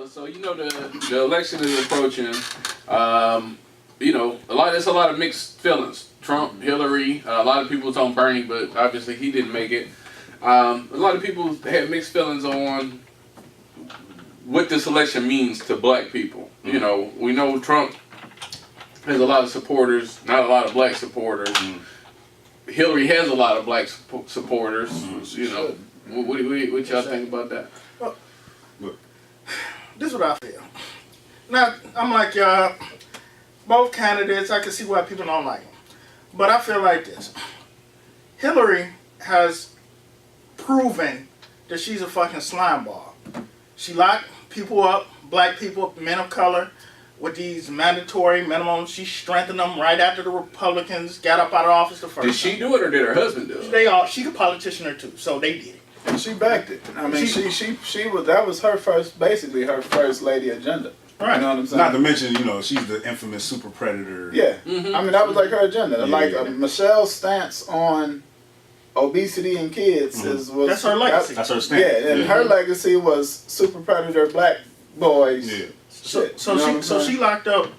fellas. So the election is approaching. There's a lot of mixed feelings. Trump, Hillary, a lot of people was on Bernie, but obviously he didn't make it. A lot of people had mixed feelings on what this election means to black people. We know Trump has a lot of supporters, not a lot of black supporters. Hillary has a lot of black supporters. What y'all think about that? Well, this is what I feel. Now, I'm like y'all, both candidates, I can see why people don't like them. But I feel like this. Hillary has proven that she's a fucking slime ball. She locked people up, black people, men of color, with these mandatory minimums. She strengthened them right after the Republicans got up out of office the first Did she do it or did her husband do it? She's a politician or two, so they did it. And she backed it. I mean, she was, that was her first, basically her first lady agenda. Right. You know what I'm saying? Not to mention, she's the infamous super predator. Yeah. I mean, that was like her agenda. Michelle's stance on obesity in kids that's her legacy. That's her stance. Yeah, and her legacy was super predator black boys. Yeah. So she locked up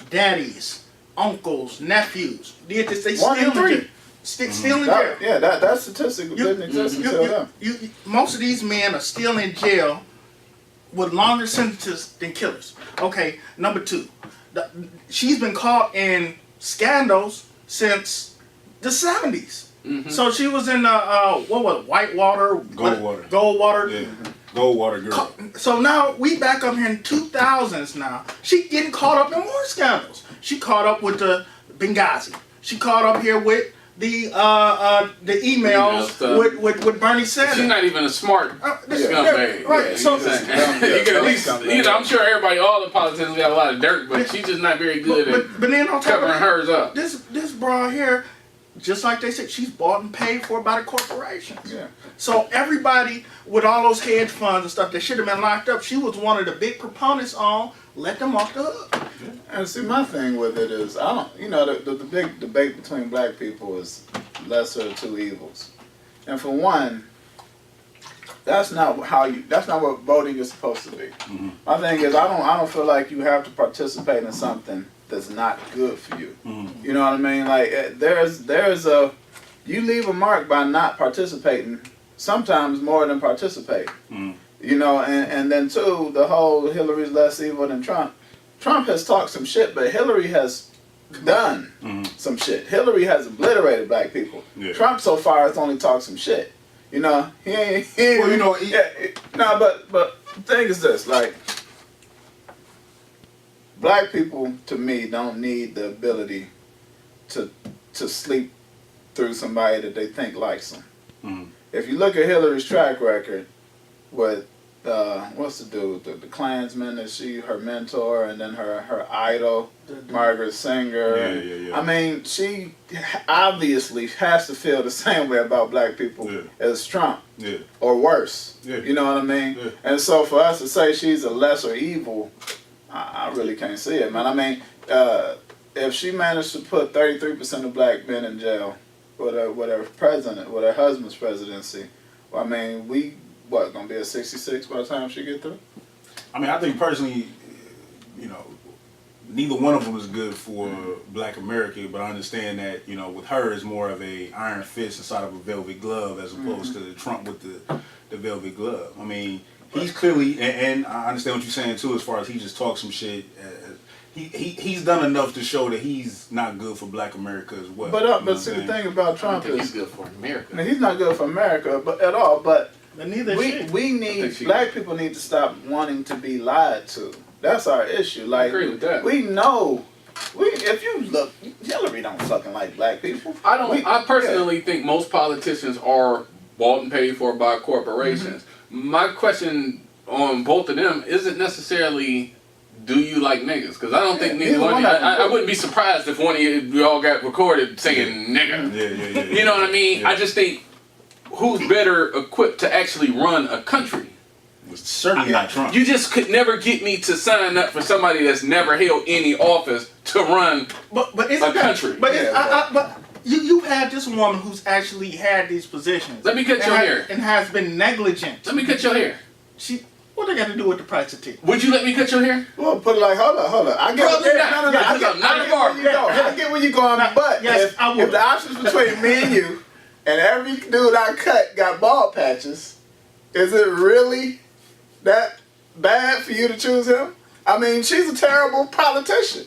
daddies, uncles, nephews. Did this? They 1 in 3. Still in jail. Yeah, that statistic didn't exist until then. Most of these men are still in jail with longer sentences than killers. Okay, number 2. She's been caught in scandals since the 70s. So she was in Whitewater, Goldwater. Yeah. Goldwater girl. So now we back up here in 2000s now. She getting caught up in more scandals. She caught up with the Benghazi. She caught up here with the emails with Bernie Sanders. She's not even a smart scumbag. Right. So you can at least, I'm sure everybody, all the politicians got a lot of dirt, but she's just not very good at then on top covering of hers up. This bra here, just like they said, she's bought and paid for by the corporations. Yeah. So everybody with all those hedge funds and stuff that should have been locked up, she was one of the big proponents on let them off the hook. And see, my thing with it is, the big debate between black people is lesser of two evils. And for one, that's not what voting is supposed to be. My thing is, I don't feel like you have to participate in something that's not good for you. You know what I mean? Like you leave a mark by not participating, sometimes more than participate. And then two, the whole Hillary's less evil than Trump. Trump has talked some shit, but Hillary has done some shit. Hillary has obliterated black people. Yeah. Trump so far has only talked some shit. He ain't but the thing is this, like, black people to me don't need the ability to sleep through somebody that they think likes them. If you look at Hillary's track record with what's the dude, the Klansman, is she her mentor, and then her idol, Margaret Sanger. Yeah. I mean, she obviously has to feel the same way about black people as Trump, or worse. You know what I mean? And so for us to say she's a lesser evil, I really can't see it, man. I mean, if she managed to put 33% of black men in jail with her husband's presidency, well, I mean, gonna be a 66 by the time she get through? I mean, I think personally, neither one of them is good for black America, but I understand that, with her it's more of a iron fist inside of a velvet glove as opposed to Trump with the velvet glove. I mean, he's clearly, and I understand what you're saying too, as far as he just talks some shit. He's done enough to show that he's not good for black America as well. But see, the thing about Trump is he's good for America. I mean, he's not good for America, at all. But neither we need black people need to stop wanting to be lied to. That's our issue. Like, I agree with that. We know. If you look, Hillary don't fucking like black people. I personally think most politicians are bought and paid for by corporations. My question on both of them isn't necessarily, do you like niggas? Because I don't think neither one. I wouldn't be surprised if one of you all got recorded saying nigga. Yeah. You know what I mean? I just think, who's better equipped to actually run a country? It's certainly not Trump. You just could never get me to sign up for somebody that's never held any office to run a country. But you had this woman who's actually had these positions. Let me cut your hair. And has been negligent. Let me cut your hair. What they got to do with the price of tea? Would you let me cut your hair? Well, put it like, hold up. I get Brother, not- no. yeah, I get not where a barber. you go. I get where you going, but Yes, I would. if the options between me and you, and every dude I cut got bald patches, is it really that bad for you to choose him? I mean, she's a terrible politician,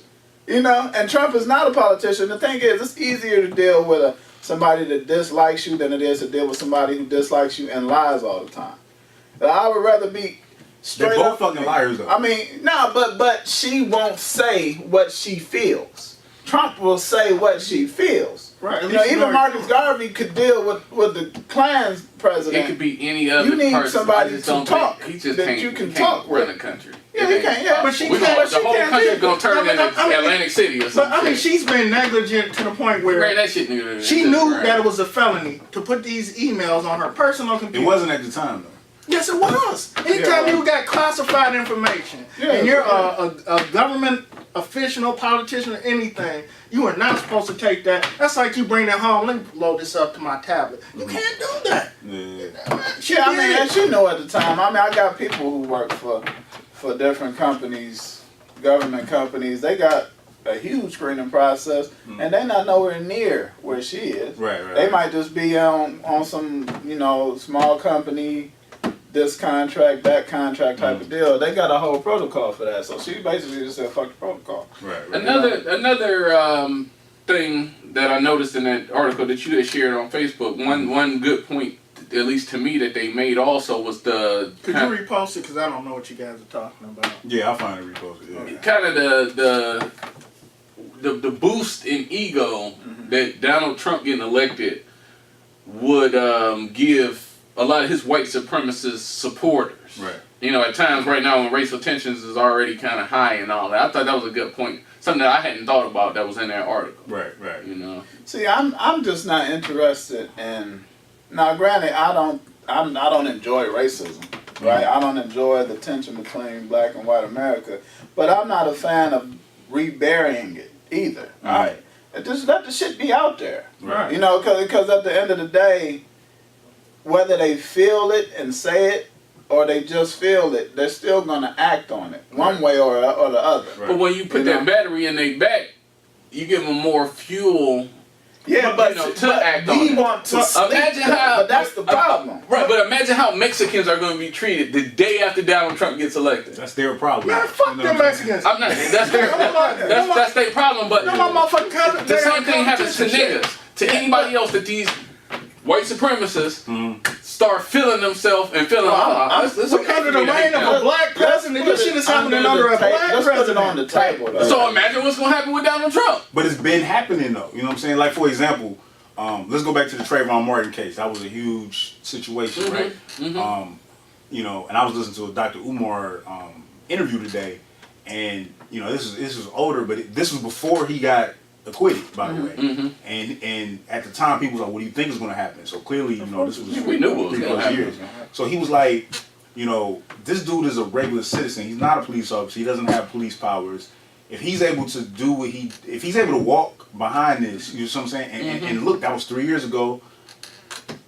you know, and Trump is not a politician. The thing is, it's easier to deal with somebody that dislikes you than it is to deal with somebody who dislikes you and lies all the time. And I would rather be straight They're both up fucking liars, though. I mean, no, but she won't say what she feels. Trump will say what she feels. Right. You know, even Marcus Garvey could deal with the Klan's president. It could be any other You need person. somebody I just to don't talk think he just that can't, you can he talk can't run with. the country. Yeah, he can't. Yeah, But she We can't- gonna, but the she whole can't country's do gonna it. turn I mean, into I mean- Atlantic City or But something. I mean, she's been negligent to the point where Ran that shit, nigga. she knew that it was a felony to put these emails on her personal It computer. wasn't at the time, though. Yes, it was. Anytime Yeah. you got classified information Yeah, and you're yeah. a government official, politician, or anything, you are not supposed to take that. That's like you bring that home. Let me load this up to my tablet. You can't do that. Yeah. She Yeah, I mean, did. as you know at the time, I mean, I got people who work for different companies, government companies. They got a huge screening process, and they're not nowhere near where she is. Right. They might just be on some, you know, small company, this contract, that contract type of deal. They got a whole protocol for that. So she basically just said, fuck the protocol. Right. Another thing that I noticed in that article that you had shared on Facebook, one good point, at least to me, that they made also was the Could you repost it? Because I don't know what you guys are talking about. Yeah, I'll find it reposted. Yeah. kind of the boost in ego that Donald Trump getting elected would give a lot of his white supremacist supporters. Right. You know, at times right now when racial tensions is already kind of high and all that. I thought that was a good point. Something that I hadn't thought about that was in that article. Right. You know. See, I'm just not interested in. Now, granted, I don't enjoy racism, right? I don't enjoy the tension between black and white America, but I'm not a fan of reburying it either. Mm-hmm. All right, just let the shit be out there, Right. you know, because at the end of the day, whether they feel it and say it or they just feel it, they're still gonna act on it one way or the other. Right. But when you put that battery in their back, you give them more fuel. Yeah, But, you know, to act on we it. want to sleep Imagine though, how. but that's the problem. Right, but imagine how Mexicans are going to be treated the day after Donald Trump gets elected. That's their problem. Man, fuck You know them what I'm saying? Mexicans. I'm not. That's their problem. But No, my motherfucking cousin. the same thing happens to niggas. To anybody else that these white supremacists start feeling themselves and feeling. It's We're okay under for the me to reign hang of out. a black president. This shit is happening under a black Let's put it president. on the table, though. So imagine what's going to happen with Donald Trump. But it's been happening though. You know what I'm saying? Like for example, let's go back to the Trayvon Martin case. That was a huge situation, right? You know, and I was listening to a Dr. Umar interview today, and you know this was older, but this was before he got acquitted, by the way. And at the time, people was like, "What do you think is going to happen?" So clearly, you know, this was We knew what was 3+ gonna happen. years. So he was like, you know, this dude is a regular citizen. He's not a police officer. He doesn't have police powers. If he's able to do if he's able to walk behind this, you know what I'm saying? And look, that was 3 years ago.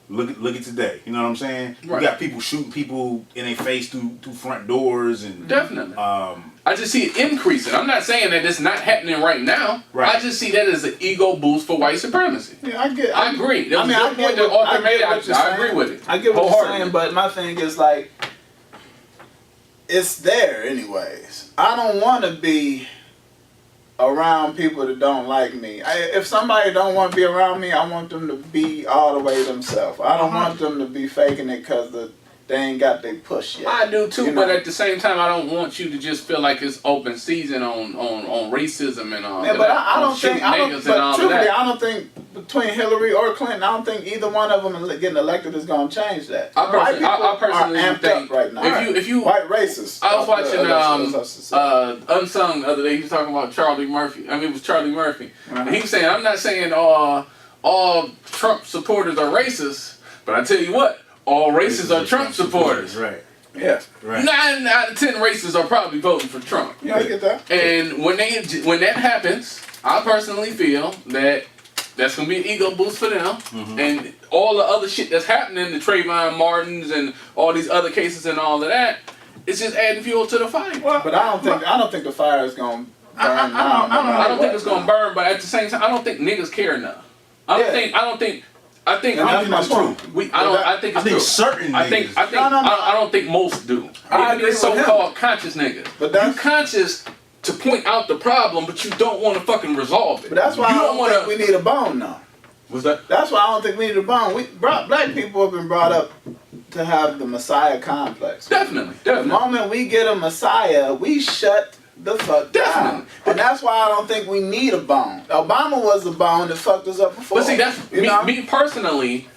Look at today. You know what I'm saying? Right. We got people shooting people in their face through front doors and Definitely. I just see it increasing. I'm not saying that it's not happening right now. Right. I just see that as an ego boost for white supremacy. Yeah, I agree. That was a good point that Arthur made. I agree with it. I get what you're Wholeheartedly. saying, but my thing is like, it's there anyways. I don't want to be around people that don't like me. If somebody don't want to be around me, I want them to be all the way themselves. I don't want them to be faking it because they ain't got their push yet. I do too, You but know? at the same time, I don't want you to just feel like it's open season on racism and all Yeah, that. but I on don't think. shooting I don't. niggas and But all of truthfully, that. I don't think between Hillary or Clinton, I don't think either one of them getting elected is going to change that. I personally are amped think up right now. if you White racists. I was watching watching. Unsung the other day. He was talking about Charlie Murphy. I mean, it was Charlie Murphy. And he was saying, I'm not saying all Trump supporters are racist, but I tell you what, all racists are Trump supporters. Right. Yeah. Right. 9 out of 10 racists are probably voting for Trump. Yeah, I get that. And when that happens, I personally feel that that's gonna be an ego boost for them, and all the other shit that's happening, the Trayvon Martins and all these other cases and all of that, it's just adding fuel to the fire. Well, But I don't think the fire is gonna burn I down. I don't think it's gonna burn, but at the same time, I don't think niggas care enough. I think And that's true. I think I it's think true. certain I think niggas. No. I don't think most do. I Even agree these with him. so-called conscious niggas. But You that's- conscious to point out the problem, but you don't want to fucking resolve it. But that's why you I don't wanna. think we need a bone, though. What's that? That's why I don't think we need a bone. Black people have been brought up to have the Messiah complex. Definitely. The moment we get a Messiah, we shut the fuck down. Definitely. And that's why I don't think we need a bone. Obama was the bone that fucked us up before. But see, that's You know? me personally.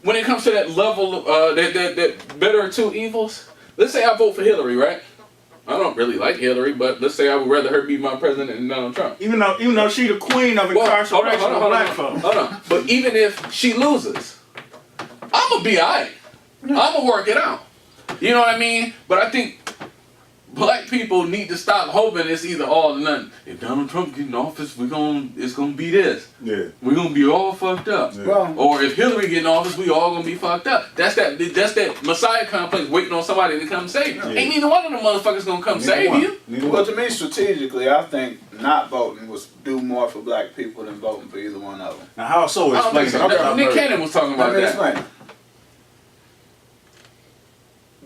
When it comes to that level, that better of two evils. Let's say I vote for Hillary, right? I don't really like Hillary, but let's say I would rather her be my president than Donald Trump. even though she the queen of incarceration of black folks. Hold on. But even if she loses, I'm gonna be alright. I'm gonna work it out. You know what I mean? But I think black people need to stop hoping it's either all or nothing. If Donald Trump get in office, it's gonna be this. Yeah. We're gonna be all fucked up. Yeah. Well, Or if Hillary get in office, we all gonna be fucked up. That's that Messiah complex waiting on somebody to come save you. Yeah. Ain't neither one of them motherfuckers gonna come Neither save one. you. Neither well, one. to me, strategically, I think not voting was do more for black people than voting for either one of them. Now, how so? I don't think Explain so. that. Nick Cannon was talking about Let me that. explain.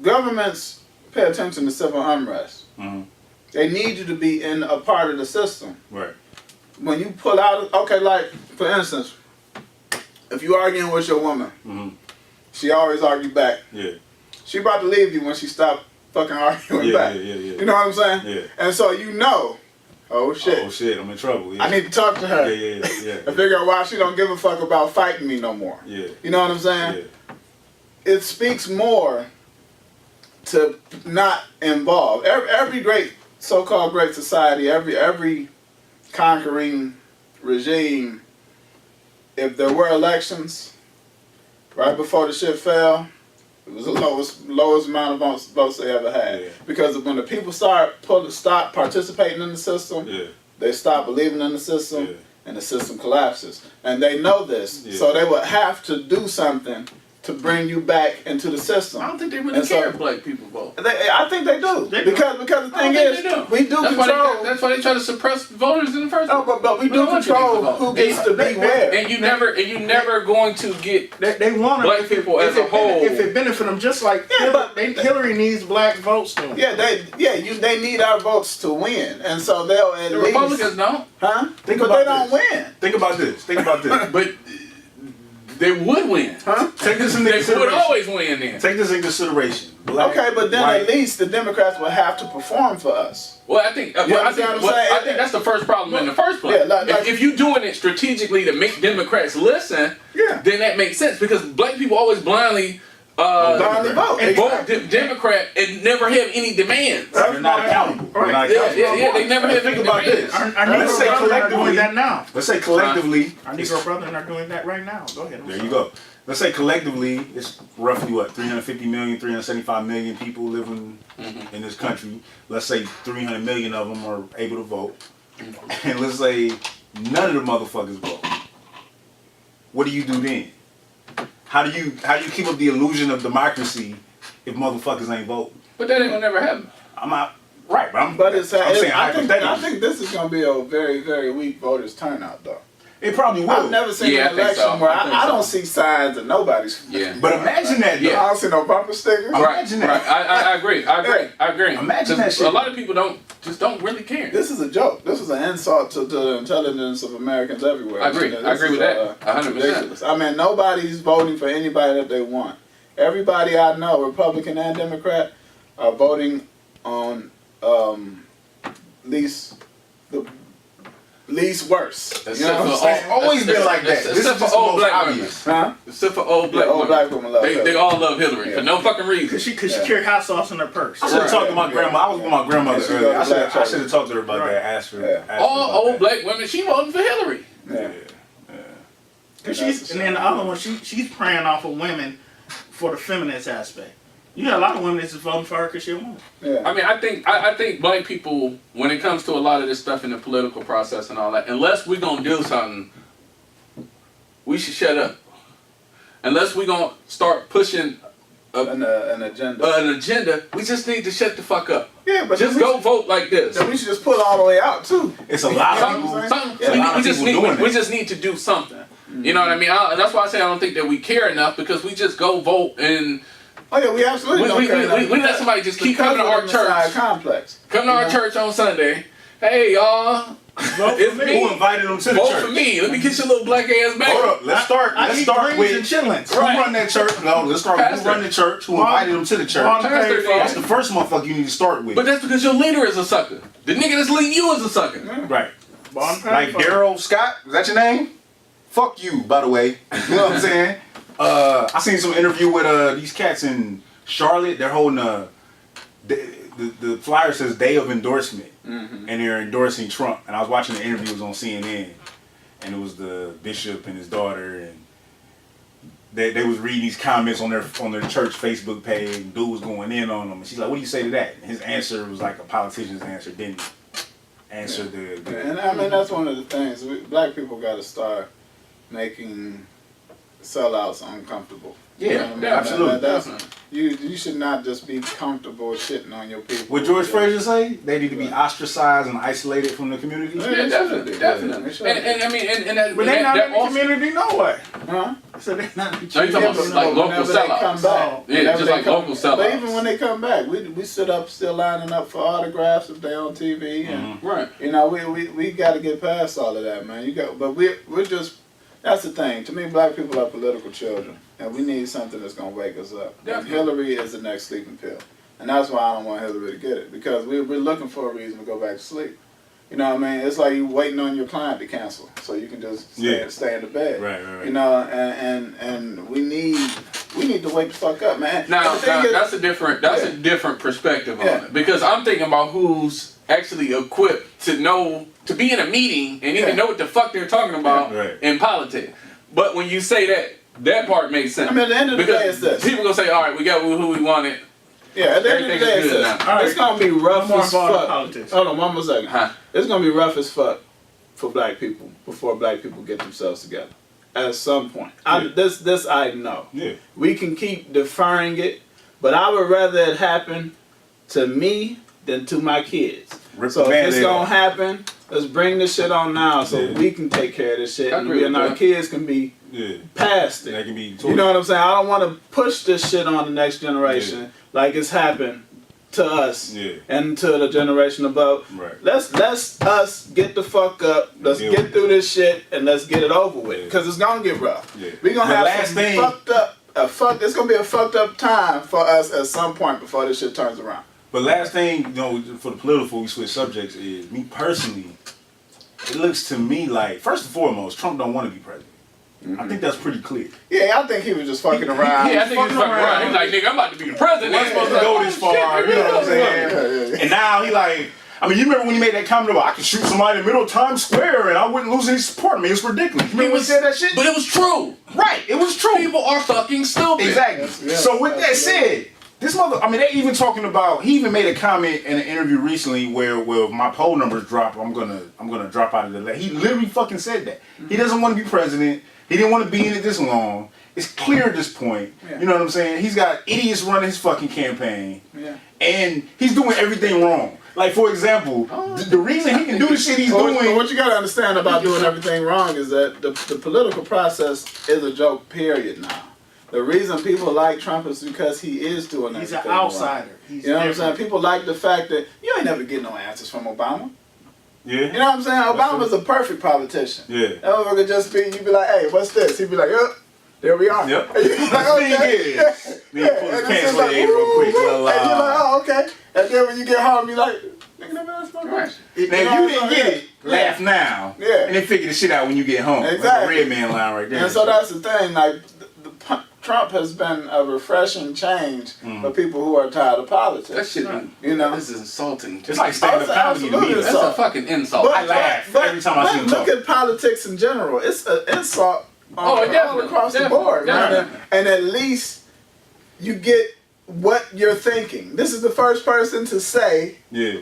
Governments pay attention to civil unrest. Mhm. They need you to be in a part of the system. Right. When you pull out, okay, like for instance, if you arguing with your woman, Mhm. she always argue back. Yeah. She about to leave you when she stop fucking arguing Yeah. back. Yeah. You know what I'm saying? Yeah. And so you know, oh shit, Oh shit! I'm in trouble. Yeah. I need to talk to her Yeah. and figure out why she don't give a fuck about fighting me no more. Yeah. You know what I'm saying? Yeah. It speaks more to not involve. Every great, so-called great society, every conquering regime, if there were elections, right before the shit fell, it was the lowest amount of votes they ever had. Yeah. Because when the people stop participating in the system, Yeah. they stop believing in the system, Yeah. and the system collapses. And they know this, Yeah. so they would have to do something to bring you back into the system. I don't think they really And so- care if black people vote. I think they do. They do. Because the I don't thing think is, they do. we do That's control. Why they try to suppress voters in the first No, place. but we We do don't want you to control vote. who gets to be where. And you never going to get They want Black people as a whole. If it benefit them, just like Yeah, but- Hillary needs black votes to win. Yeah, they need our votes to win, and so they'll at the least, Republicans don't. huh? Think but about they don't this. win, Think about this. Think about this. But they would win. huh? Take this into They would consideration. always win then. Take this in consideration. Black, Okay, but then white. at least the Democrats will have to perform for us. Well, I think You understand what I'm saying? I think that's the first problem in the first place. Yeah, like- if you're doing it strategically to make Democrats listen, Yeah. then that makes sense because black people always blindly Blindly vote. and vote Democrat and never have any demands. They're not accountable. They're not Yeah, accountable. yeah, they never have Think any about demands. this. Our Let's Negro say brothers are collectively. doing that now. Let's say collectively. Our Negro brothers are doing that right now. Go ahead. I'm There sorry. you go. Let's say collectively, it's roughly what 350 million, 375 million people living in this country. Let's say 300 million of them are able to vote, and let's say none of the motherfuckers vote. What do you do then? How do you keep up the illusion of democracy if motherfuckers ain't voting? But that ain't gonna never happen. I'm not right, but I'm But saying I hypothetically. think this is going to be a very, very weak voters turnout, though. It probably will. I've never seen Yeah, I an think election so. where I think I so. don't see signs of nobody's. Yeah. But imagine that though. Yeah. I don't see no bumper stickers. Right. Right, Imagine that. right. I agree. I agree. Imagine 'Cause that shit. A lot of people don't really care. This is a joke. This is an insult to the intelligence of Americans everywhere. I agree. I agree with that. 100%. Ridiculous. I mean, nobody's voting for anybody that they want. Everybody I know, Republican and Democrat, are voting on least worse. Except You know what I'm for saying? It's always been like that. This is Except just for the old most black obvious. Huh? Except for old black Yeah, old women. black women love They Hillary. all love Hillary for Yeah. no fucking reason. Cause she Yeah. carry hot sauce in her purse. I should have talked to my Yeah. grandma. I was with my grandmother Yeah, she earlier. goes to black I should have talked to her about Right. that. Asked her. Yeah. asked her All about old that. black women, she voting for Hillary. Yeah. Cause and then the other one, she's preying off of women for the feminist aspect. You got a lot of women that's voting for her because she a woman. Yeah. I mean, I think black people, when it comes to a lot of this stuff in the political process and all that, unless we're gonna do something, we should shut up. Unless we're gonna start pushing an agenda. An agenda. We just need to shut the fuck up. Yeah, but just go vote like this. Then we should just pull it all the way out too. It's a lot of people. We just need to do something. You know what I mean? That's why I say I don't think that we care enough, because we just go vote and. Oh yeah, we absolutely don't care enough. We let somebody just keep coming to our church. Complex. Come to our church on Sunday. Hey y'all. It's me. Who invited them to the vote church? Vote for me. Let me get your little black ass back. Hold up. Let's start with chillings. Who run that church? No, let's start with who run the church. Who invited them to the church? That's the first motherfucker you need to start with. But that's because your leader is a sucker. The nigga that's leading you is a sucker. Right. Like Daryl Scott. Is that your name? Fuck you, by the way. You know what I'm saying? I seen some interview with these cats in Charlotte. They're holding the flyer says day of endorsement, and they're endorsing Trump. And I was watching the interviews on CNN, and it was the bishop and his daughter, and they was reading these comments on their church Facebook page. And dude was going in on them, and she's like, "What do you say to that?" And his answer was like a politician's answer, didn't answer the. And I mean that's one of the things black people got to start making sellouts uncomfortable. Yeah, you know what I mean? absolutely. You should not just be comfortable shitting on your people. What George Fraser say? They need to be ostracized and isolated from the community. Yeah, definitely. And I mean, but they're not in the community no way. Huh? So they're not in the community. No, you're talking about like local sellouts. Yeah, just like local sellouts. But even when they come back, we sit up still lining up for autographs if they're on TV. And, right. You know, we got to get past all of that, man. But we're just. That's the thing. To me, black people are political children, and we need something that's going to wake us up. And Hillary is the next sleeping pill. And that's why I don't want Hillary to get it, because we're looking for a reason to go back to sleep. You know what I mean? It's like you waiting on your client to cancel, so you can just stay in the bed. Right. You know, and we need to wake the fuck up, man. Now that's a different perspective on it, because I'm thinking about who's actually equipped to be in a meeting and even know what the fuck they're talking about in politics. But when you say that part makes sense. I mean, at the end of the day, it's this. People gonna say, all right, we got who we wanted. Yeah, at the end of the day, it's this. It's gonna be rough as fuck. Hold on, one more second. It's gonna be rough as fuck for black people before black people get themselves together. At some point, this I know. Yeah, we can keep deferring it, but I would rather it happen to me than to my kids. So if it's gonna happen, let's bring this shit on now so we can take care of this shit, and our kids can be past it. They can be. You know what I'm saying? I don't want to push this shit on the next generation like it's happened to us and to the generation above. Right. Let's us get the fuck up. Let's get through this shit and let's get it over with, because it's gonna get rough. We're gonna have some fucked up. It's gonna be a fucked up time for us at some point before this shit turns around. But last thing, for the political, we switch subjects, is me personally, it looks to me like, first and foremost, Trump don't want to be president. I think that's pretty clear. Yeah, I think he was just fucking around. Yeah, I think he was fucking around. He's like, nigga, I'm about to be the president. He wasn't supposed to go this far, you know what I'm saying? And now he like, I mean, you remember when he made that comment about I could shoot somebody in the middle of Times Square and I wouldn't lose any support? I mean, it's ridiculous. You remember when he said that shit? But it was true. Right, it was true. People are fucking stupid. Exactly. So with that said, this they even talking about, he even made a comment in an interview recently where if my poll numbers drop, I'm gonna drop out of the He literally fucking said that. He doesn't want to be president. He didn't want to be in it this long. It's clear at this point. You know what I'm saying? He's got idiots running his fucking campaign. And he's doing everything wrong. Like, for example, the reason he can do the shit he's doing... What you got to understand about doing everything wrong is that the political process is a joke, period, now. The reason people like Trump is because he is doing that. He's an outsider. You know what I'm saying? People like the fact that you ain't never get no answers from Obama. Yeah. You know what I'm saying? Obama's a perfect politician. Yeah. That motherfucker just be, you be like, hey, what's this? He'd be like, there we are. Yep. And you be like, okay. Then pull his pants leg real quick. And you're like, oh, okay. And then when you get home, you like, nigga, never asked my question. Now, if you didn't get it, laugh now. Yeah. And then figure the shit out when you get home. Exactly. Like the red man line right there. And so that's the thing, like, Trump has been a refreshing change for people who are tired of politics. That shit, this is insulting. It's like stand-up comedy to me. That's a fucking insult. But, I laugh every time I see him talk. Look at politics in general. It's an insult all across the board, man. And at least you get what you're thinking. This is the first person to say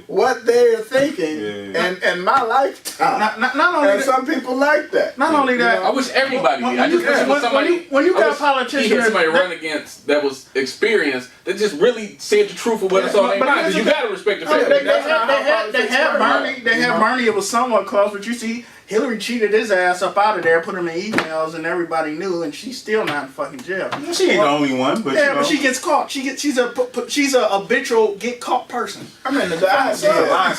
what they're thinking in my lifetime. Not only and that, some people like that. not only that, I wish everybody did. I just wish it was somebody. when you I got wish politicians he had somebody that- run against that was experienced that just really said the truth of what it's on their but mind. here's Because you the- gotta respect the They, fact. they, That's not how had politics work. Bernie. They had Bernie. It was somewhat close, but you see, Hillary cheated his ass up out of there, put him in emails, and everybody knew, and she's still not in fucking jail. She ain't the only one, but Yeah, you know. but she gets caught. She's a habitual get caught person. I mean, the idea.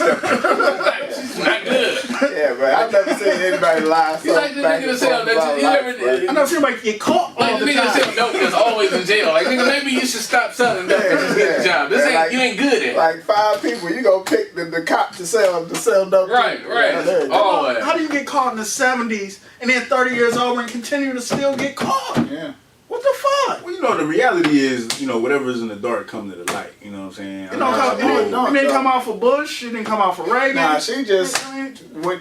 It's not good. Yeah, but I've never seen anybody lie so You like the back nigga and that forth said about that you life, never right? I know somebody get caught all Like the the nigga that time. sell dope that's always in jail. Like nigga, maybe you should stop selling dope and just get the job. This Yeah, ain't like- you ain't good at it. Like 5 people, you gonna pick the cop to sell dope. Right, too. right. Yeah, there you go. Always. How do you get caught in the 70s and then 30 years old and continue to still get caught? Yeah. What the fuck? Well, you know, the reality is, you know, whatever's in the dark come to the light. You know what I'm saying? It didn't come out for Bush. It didn't come out for Reagan. Nah, she just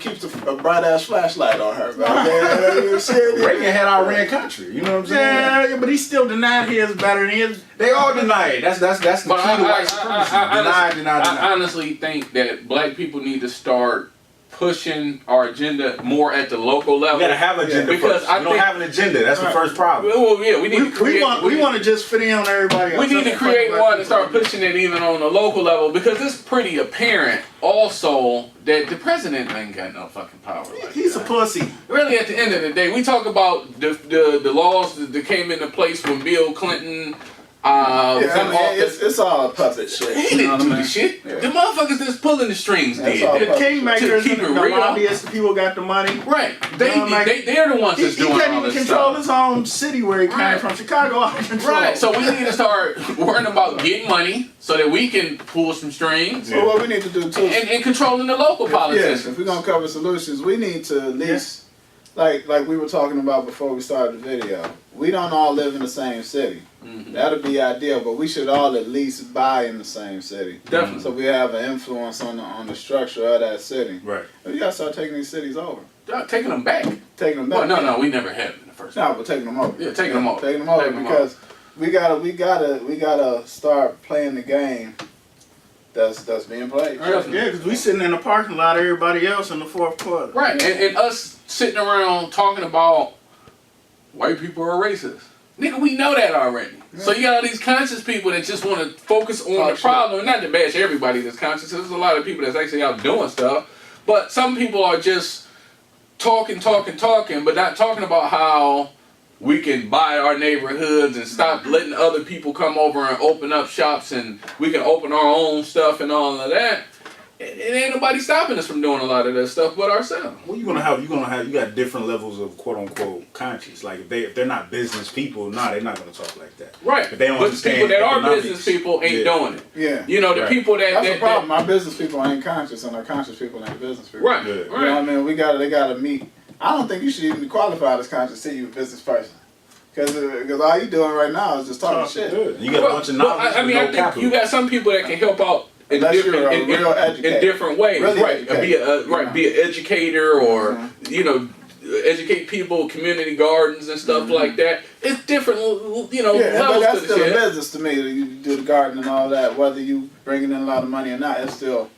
keeps a bright ass flashlight on her. Man. Shit. Reagan had our ran country. You know what I'm saying? Yeah, but he still denied his better than his. They all deny it. That's the key But to white supremacy. Deny. I honestly think that black people need to start pushing our agenda more at the local level. We gotta have an agenda because first. I We don't think- have an agenda. That's the first problem. Well, yeah, we need to We create. want to just fit in on everybody else. We need to That's create what one and start pushing it even on the local level because it's pretty apparent also that the president ain't got no fucking power. Like He's a that. pussy. Really, at the end of the day, we talk about the laws that came into place when Bill Clinton Yeah, was I in mean, office. it's all puppet shit. He you know didn't what do I the mean? shit. Yeah. The motherfuckers that's pulling the strings That's did. all The They- kingmakers, keep and it the real. lobbyists, the people got the money. Right. They You know, like, they're the ones He that's doing can't all even this control stuff. his own city where he came Right. from. Chicago out of control. Right. So we need to start worrying about getting money so that we can pull some strings So what we need to do too, and controlling the local yes, politicians. if we're gonna cover solutions, we need to at least, like we were talking about before we started the video. We don't all live in the same city. Mhm. That'd be ideal, but we should all at least buy in the same city. Definitely. So we have an influence on the structure of that city. Right. We gotta start taking these cities over, Taking them back. taking them back. Well, no, we never had them in the first place. No, but taking them over. Yeah, taking them over. Taking them over Taking them because we gotta start playing the game that's being played. Right. Yeah, because we sitting in the parking lot, everybody else in the fourth quarter. Right, and us sitting around talking about white people are racist. Nigga, we know that already. So you got all these conscious people that just want to focus on Talk the shit. problem. And not to bash everybody that's conscious. There's a lot of people that's actually out doing stuff. But some people are just talking, but not talking about how we can buy our neighborhoods and stop letting other people come over and open up shops and we can open our own stuff and all of that. It ain't nobody stopping us from doing a lot of that stuff but ourselves. Well, you got different levels of quote unquote conscience. Like if they're not business people, they're not gonna talk like that. Right. If they don't But the understand people that are economics, business people ain't doing it. Yeah. You know, the Right. people that... That's that, the problem. Our business people ain't conscious, and our conscious people ain't business people. Right, Yeah. You know what I right. mean? They gotta meet. I don't think you should even be qualified as conscious till you're a business person. Because all you doing right now is just talking shit. Good. You got a bunch of Well, knowledge. I mean, but I no think capital. you got some people that can help out in Unless you're a different real educator. in different ways, Really right? educated. Be an educator, or Mhm. you know, educate people, community gardens and stuff like that. It's different, you know, Yeah, but levels that's to the still a shit. business to me. You do the garden and all that. Whether you bringing in a lot of money or not, it's still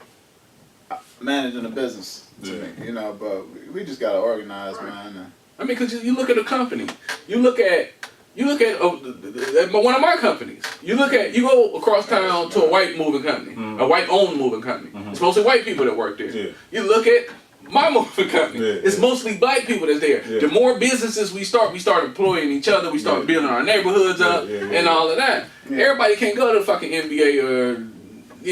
managing a business to me. You know, but we just gotta organize, man. I mean, because you look at a company, you look at one of my companies. You go across town to a white moving company, a white-owned moving company. It's mostly white people that work there. Yeah. You look at my moving company. Yeah, It's yeah. mostly black people that's there. Yeah. The more businesses we start employing each other. We start Yeah. building our neighborhoods up Yeah, and all of that. Yeah. Everybody can't go to the fucking NBA or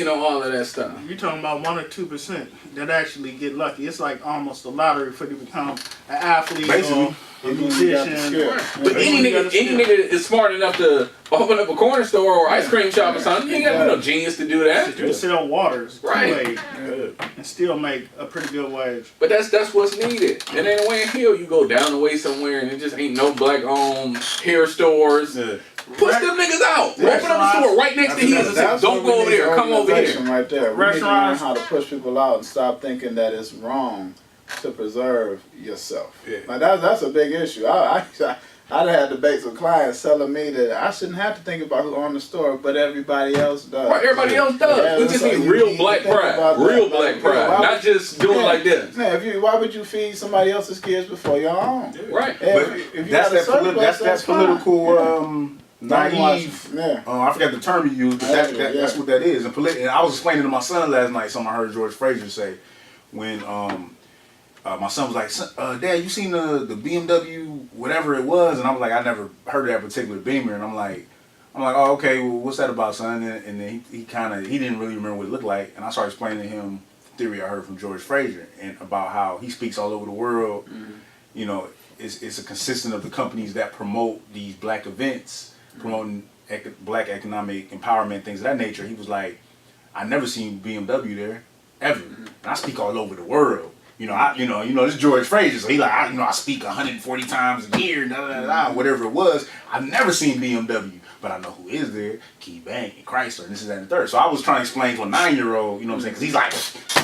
all of that stuff. You're talking about 1 or 2% that actually get lucky. It's like almost a lottery for you to become an athlete Basically. or a You got the musician. skill. But Yeah. any You gotta nigga is smart enough to open up a corner store or ice cream shop or something. You ain't gotta be no genius to do that. You can sell waters, Right. Kool-Aid, and still make a pretty good wage. But that's what's needed. And then way in Hill, you go down the way somewhere and it just ain't no black-owned hair stores. Yeah. Push them niggas out. Open up a store right next to his and say, That's don't what go we over need, there. Come over organization here. Right there. We need to learn Restaurants. how to push people out and stop thinking that it's wrong to preserve yourself. Yeah. Like that's a big issue. I'd had debates with clients telling me that I shouldn't have to think about who owned the store, but everybody else does. Right, everybody else does. Yeah, We just so need you real need black to think pride. about that. Real Like, black yeah, pride. why Not would- just doing Yeah. like this. Yeah, why would you feed somebody else's kids before your own? Right. Yeah, But if you that's got a surplus, that's that's fine. political naive. Yeah. I forgot the term you used, but that's what that is. And I was explaining to my son last night something I heard George Fraser say when my son was like, Dad, you seen the BMW whatever it was? And I was like, I never heard of that particular Beamer. And I'm like, oh, okay, well, what's that about, son? And then he didn't really remember what it looked like. And I started explaining to him theory I heard from George Fraser and about how he speaks all over the world. You know, it's a consistent of the companies that promote these black events, promoting black economic empowerment, things of that nature. He was like, I never seen BMW there ever, and I speak all over the world. You know, this is George Fraser, so he like, I speak 140 times a year, whatever it was. I've never seen BMW, but I know who is there: Key Bank and Chrysler, and this is that and the third. So I was trying to explain to a 9-year-old, you know what I'm saying? Because he's like,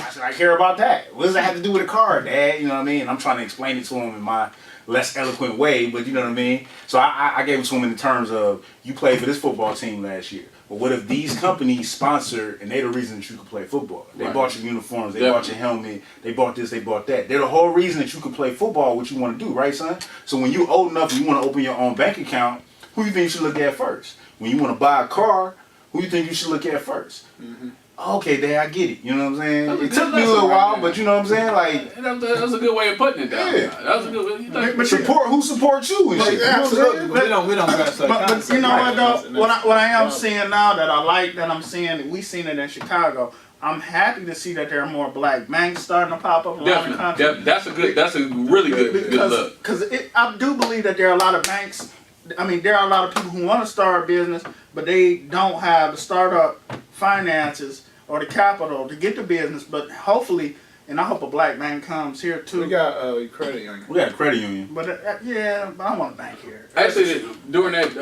why should I care about that? What does that have to do with a car, Dad? You know what I mean? And I'm trying to explain it to him in my less eloquent way, but you know what I mean? So I gave it to him in the terms of, you played for this football team last year. But what if these companies sponsor, and they're the reason that you could play football? They bought your uniforms, they bought your helmet, they bought this, they bought that. They're the whole reason that you could play football, what you want to do, right, son? So when you're old enough and you want to open your own bank account, who you think you should look at first? When you want to buy a car, who you think you should look at first? Okay, Dad, I get it. You know what I'm saying? It took me a little while, but you know what I'm saying? Like, that was a good way of putting it down. Yeah. That was a good way. But who supports you and shit? You know what I'm saying? We don't But you know what though? What I am seeing now that I like that I'm seeing, we seen it in Chicago. I'm happy to see that there are more black banks starting to pop up around the country. That's a really good look. Because I do believe that there are a lot of banks. I mean, there are a lot of people who want to start a business, but they don't have the startup finances or the capital to get the business. But hopefully, and I hope a black bank comes here too. We got a credit union. We got a credit union. But but I want a bank here. Actually, during that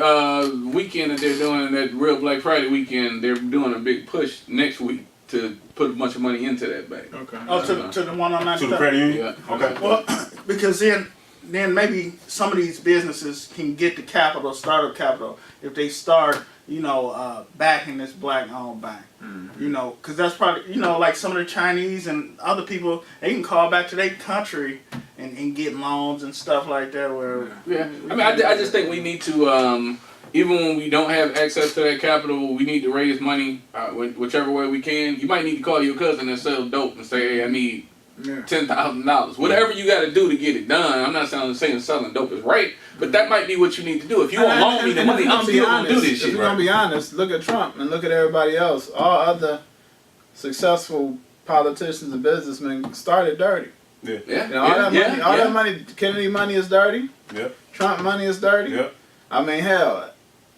weekend that they're doing, that Real Black Friday weekend, they're doing a big push next week to put a bunch of money into that bank. Okay. Oh, to the one on 93rd. To the credit union? Yeah. Okay. Well, because then maybe some of these businesses can get the capital, startup capital, if they start, backing this black-owned bank. Because that's probably, like some of the Chinese and other people, they can call back to their country and get loans and stuff like that. Where I just think we need to, even when we don't have access to that capital, we need to raise money whichever way we can. You might need to call your cousin and sell dope and say, hey, I need $10,000. Whatever you got to do to get it done. I'm not saying selling dope is right, but that might be what you need to do. If you won't loan me the money, I'm still going to do this shit. If we're going to be honest, look at Trump and look at everybody else. All other successful politicians and businessmen started dirty. Yeah. All that money, Kennedy money is dirty. Yep. Trump money is dirty. Yep. I mean, hell,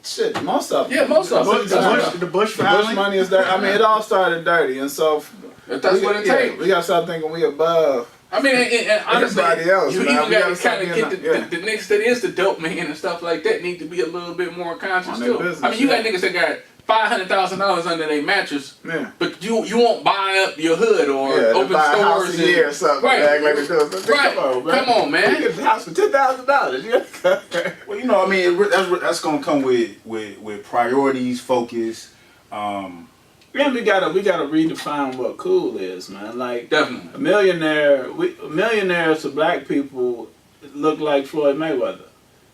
shit, most of them. Yeah, most of them. the Bush family. Bush money is dirty. I mean, it all started dirty, and so That's what it takes. We gotta start thinking we above. I mean, and honestly, everybody else, you man. even We got gotta to start kind of being get like- the niggas that is the dope man and stuff like that need to be a little bit more conscious On their too. business, I mean, you got niggas that got $500,000 under their mattress, Yeah. but you won't buy up your hood or open buy a house stores a year or something. Right. Act like they do. Right. Come on, man. You get the house for $10,000. Well, I mean, that's gonna come with priorities, focus. And we gotta redefine what cool is, man. Like Definitely. millionaires to black people look like Floyd Mayweather.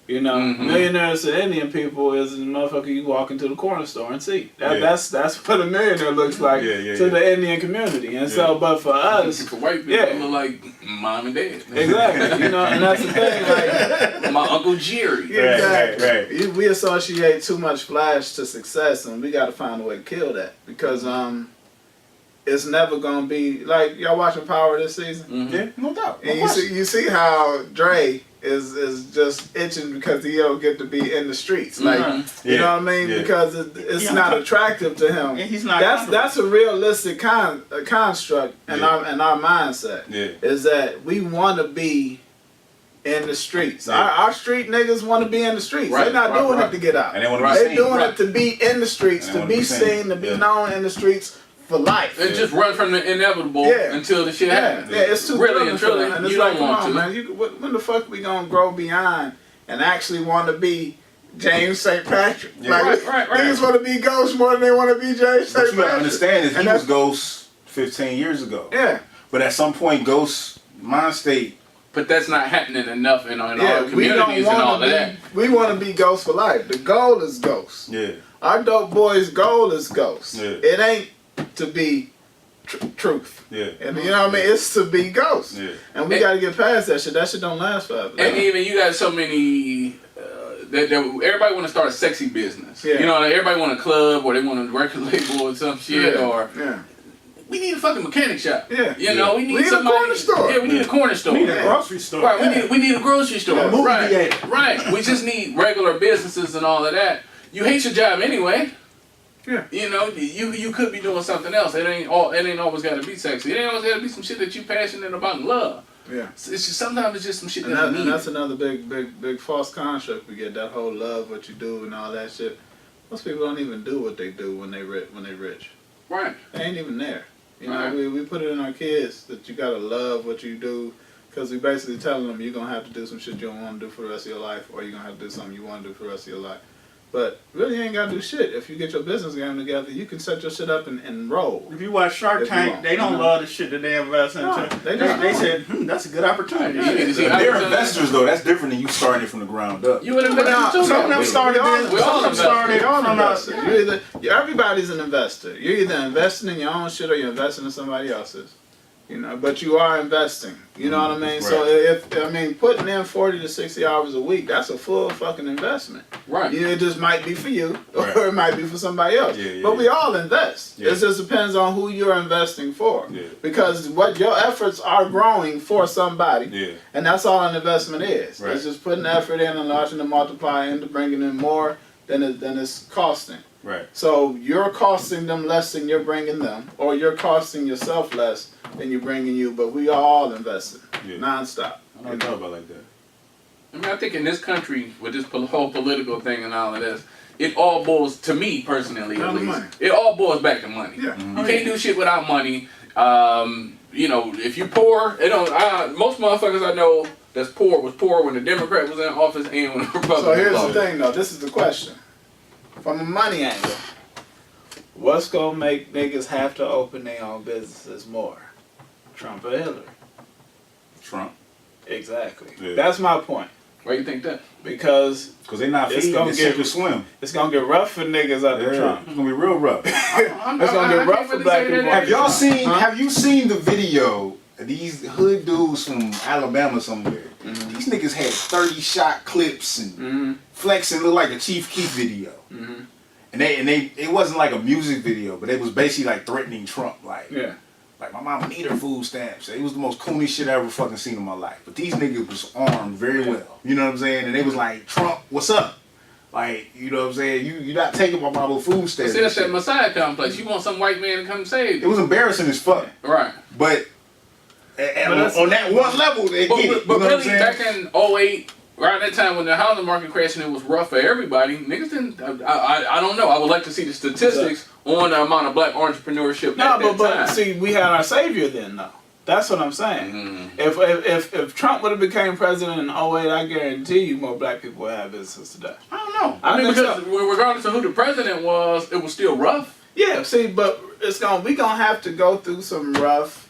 Millionaires to Indian people is the motherfucker you walk into the corner store and see. That's what a millionaire looks like to the Indian community. And so, but for us, For white people, they look like mom and dad. exactly, and that's the thing. Like, My Uncle Jerry. exactly. We associate too much flash to success, and we got to find a way to kill that because it's never gonna be like y'all watching Power this season. Mm-hmm. Yeah, no doubt. And you see how Dre is just itching because he don't get to be in the streets. Like you know what I mean? Yeah. Because it's not attractive to him. And he's not. That's a realistic construct in our mindset. Yeah. Is that we want to be in the streets. Yeah. Our street niggas want to be in the streets. Right, They're not right, doing right. it to get out. And they wanna be They're seen. doing Right. it to be in the streets, And they to wanna be be seen. seen, to be Yeah. known in the streets for life. And just run from the inevitable until the shit happens. Yeah, it's too really thrilling and for truly, them. And it's you like, don't come want on, to. man. When the fuck we gonna grow beyond and actually want to be James St. Patrick. Yeah. Like, Right. niggas want to be Ghost more than they want to be James But St. you gotta Patrick. understand is he And was that's- Ghost 15 years ago. Yeah. But at some point, Ghost's mind state. But that's not happening enough in our Yeah, we don't communities and all want of to that. be. We want to be Ghost for life. The goal is Ghost. Yeah. Our dope boys' goal is Ghost. Yeah. It ain't to be truth. Yeah. And you know what I mean? It's to be Ghost. Yeah. And we got to get past that shit. That shit don't last forever. And even you got so many. That everybody want to start a sexy business. Yeah. You know, everybody want a club or they want a record label or some shit. Yeah. Or Yeah. we need a fucking mechanic shop. Yeah. You know, we need We need a somebody. corner store. Yeah, we need a corner store. We need a grocery store. Right, we need a grocery store. A movie right, theater. right. We just need regular businesses and all of that. You hate your job anyway. Yeah. You know, you could be doing something else. It ain't always got to be sexy. It ain't always got to be some shit that you passionate about and love. Yeah. It's just sometimes it's just some shit And, that you and need. that's another big false construct we get. That whole love what you do and all that shit. Most people don't even do what they do when they rich. Right. They ain't even there. You know, Right. we put it in our kids that you gotta love what you do, because we basically telling them you're gonna have to do some shit you don't want to do for the rest of your life, or you're gonna have to do something you want to do for the rest of your life. But really, you ain't gotta do shit. If you get your business game together, you can set your shit up and roll. If you watch Shark If you Tank, want, they don't you know. love the shit that they invest into. No, they they, just they don't. said, that's a good opportunity. You need to see If how they're it's investors though, that's different than you starting it from the ground up. You would have But been now, too. some of them though. started in, We all some of them started investors. from us. Everybody's an investor. You're either investing in your own shit or you're investing in somebody else's. You know, but you are investing. You know what I mean? So putting in 40 to 60 hours a week, that's a full fucking investment. Right. You know, it just might be for you, Right. or it might be for somebody else. Yeah, yeah, but we yeah. all invest. Yeah. It just depends on who you're investing for. Yeah. Because what your efforts are growing for somebody. Yeah. And that's all an investment is. Right. It's just putting effort in and watching it multiply into bringing in more than it's costing. Right. So you're costing them less than you're bringing them, or you're costing yourself less than you're bringing you. But we are all investing, Yeah. nonstop. I don't thought about it like that. I mean, I think in this country, with this whole political thing and all of this, it all boils, to me personally Down at to least, money. it all boils back to money. Yeah. You can't do shit without money. You know, if you poor, it don't. Most motherfuckers I know that's poor was poor when the Democrat was in office and when the Republican So here's was. the thing, though. This is the question. From a money angle, what's gonna make niggas have to open their own businesses more? Trump or Hillary? Trump. Exactly. Yeah. That's my point. Why you think that? Because Because they're not It's feeding gonna the get- sink or swim. it's gonna get rough for niggas under Yeah. Trump. It's going to be real rough. It's gonna get rough for black people. Have y'all seen? Huh? Have you seen the video? Of these hood dudes from Alabama somewhere. Mm-hmm. These niggas had 30-shot clips and flexing, looked like a Chief Keef video. Mm-hmm. And they it wasn't like a music video, but it was basically like threatening Trump, like Yeah. like my mama need her food stamps. It was the most coonest shit I ever fucking seen in my life. But these niggas was armed very well. You know what I'm saying? And they was like, Trump, what's up? Like, you know what I'm saying? You're not taking my mama food stamps. See, that's that Messiah complex. You want some white man to come save It you. was embarrassing as fuck. Right. But on that one level, they But, get it. but You know what I'm really, saying? back in 08, around that time when the housing market crashed and it was rough for everybody, niggas didn't. I don't know. I would like to see the statistics on the amount of black entrepreneurship No, at that but time. see, we had our savior then, though. That's what I'm saying. Mhm. If Trump would have became president in 08, I guarantee you more black people would have businesses today. I don't know. I I mean, think because regardless of who the president was, it was still rough. Yeah, see, but we gonna have to go through some rough